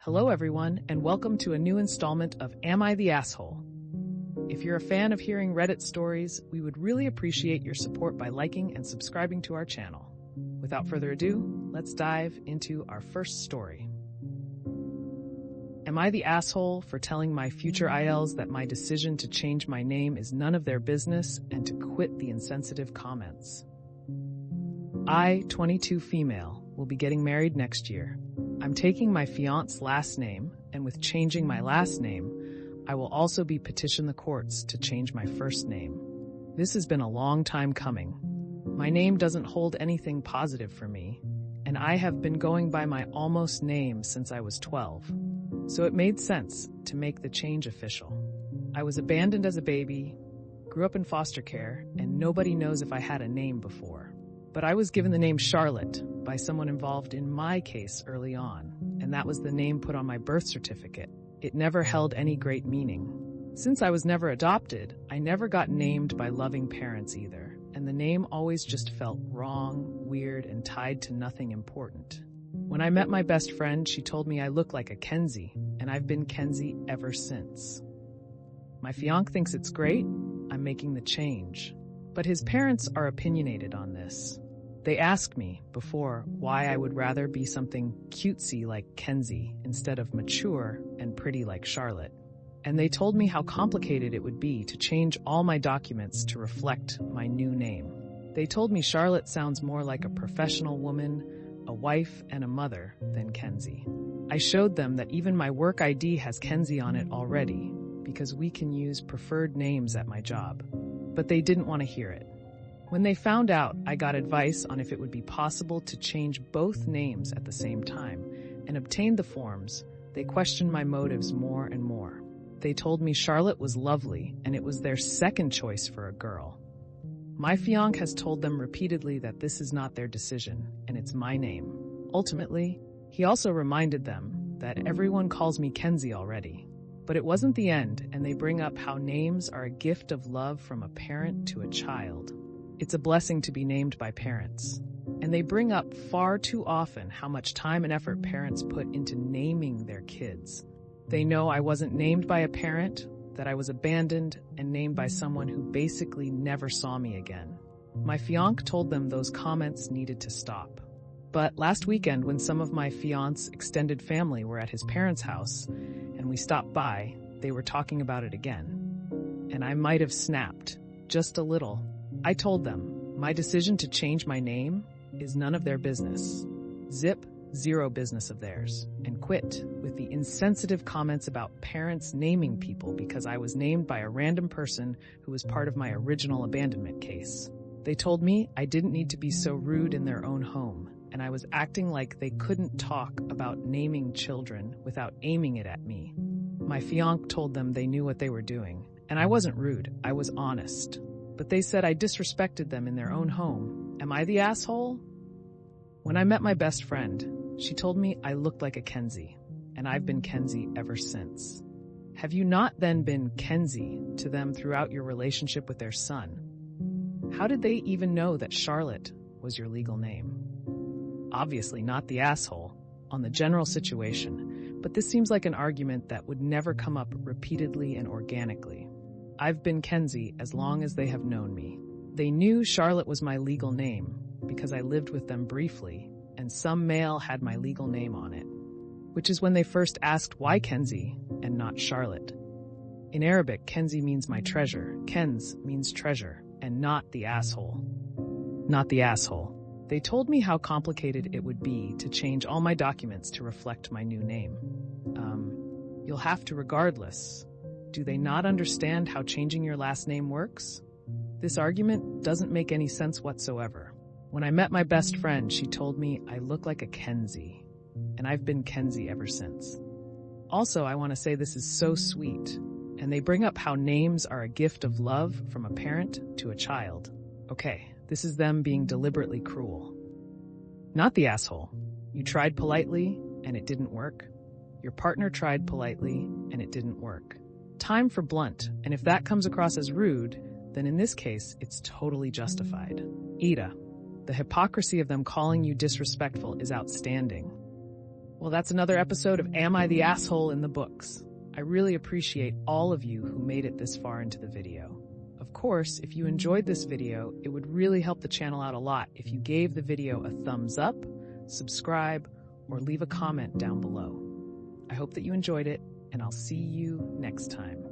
Hello everyone, and welcome to a new installment of Am I the Asshole? If you're a fan of hearing Reddit stories, we would really appreciate your support by liking and subscribing to our channel. Without further ado, let's dive into our first story. Am I the asshole for telling my future ILs that my decision to change my name is none of their business and to quit the insensitive comments? I, 22 female, will be getting married next year. I'm taking my fiance's last name, and with changing my last name, I will also be petition the courts to change my first name. This has been a long time coming. My name doesn't hold anything positive for me, and I have been going by my almost name since I was 12. So it made sense to make the change official. I was abandoned as a baby, grew up in foster care, and nobody knows if I had a name before. But I was given the name Charlotte by someone involved in my case early on, and that was the name put on my birth certificate. It never held any great meaning. Since I was never adopted, I never got named by loving parents either, and the name always just felt wrong, weird, and tied to nothing important. When I met my best friend, she told me I look like a Kenzie, and I've been Kenzie ever since. My fiancé thinks it's great. I'm making the change. But his parents are opinionated on this. They asked me before why I would rather be something cutesy like Kenzie instead of mature and pretty like Charlotte. And they told me how complicated it would be to change all my documents to reflect my new name. They told me Charlotte sounds more like a professional woman, a wife, and a mother than Kenzie. I showed them that even my work ID has Kenzie on it already because we can use preferred names at my job. But they didn't want to hear it. When they found out, I got advice on if it would be possible to change both names at the same time and obtained the forms. They questioned my motives more and more. They told me Charlotte was lovely and it was their second choice for a girl. My fiancé has told them repeatedly that this is not their decision and it's my name. Ultimately, he also reminded them that everyone calls me Kenzie already. But it wasn't the end, and they bring up how names are a gift of love from a parent to a child. It's a blessing to be named by parents. And they bring up far too often how much time and effort parents put into naming their kids. They know I wasn't named by a parent, that I was abandoned and named by someone who basically never saw me again. My fiancé told them those comments needed to stop. But last weekend, when some of my fiancé's extended family were at his parents' house and we stopped by, they were talking about it again. And I might have snapped, just a little. I told them, my decision to change my name is none of their business. Zip, zero business of theirs. And quit with the insensitive comments about parents naming people because I was named by a random person who was part of my original abandonment case. They told me I didn't need to be so rude in their own home, and I was acting like they couldn't talk about naming children without aiming it at me. My fiancé told them they knew what they were doing, and I wasn't rude, I was honest. But they said I disrespected them in their own home. Am I the asshole? When I met my best friend, she told me I looked like a Kenzie, and I've been Kenzie ever since. Have you not then been Kenzie to them throughout your relationship with their son? How did they even know that Charlotte was your legal name? Obviously not the asshole on the general situation, but this seems like an argument that would never come up repeatedly and organically. I've been Kenzie as long as they have known me. They knew Charlotte was my legal name because I lived with them briefly, and some mail had my legal name on it, which is when they first asked why Kenzie and not Charlotte. In Arabic, Kenzie means my treasure, Kenz means treasure, and not the asshole. Not the asshole. They told me how complicated it would be to change all my documents to reflect my new name. You'll have to regardless. Do they not understand how changing your last name works? This argument doesn't make any sense whatsoever. When I met my best friend, she told me I look like a Kenzie, and I've been Kenzie ever since. Also, I want to say this is so sweet, and they bring up how names are a gift of love from a parent to a child. Okay, this is them being deliberately cruel. Not the asshole. You tried politely, and it didn't work. Your partner tried politely, and it didn't work. Time for blunt, and if that comes across as rude, then in this case, it's totally justified. AITA. The hypocrisy of them calling you disrespectful is outstanding. Well, that's another episode of Am I the Asshole in the books. I really appreciate all of you who made it this far into the video. Of course, if you enjoyed this video, it would really help the channel out a lot if you gave the video a thumbs up, subscribe, or leave a comment down below. I hope that you enjoyed it, and I'll see you next time.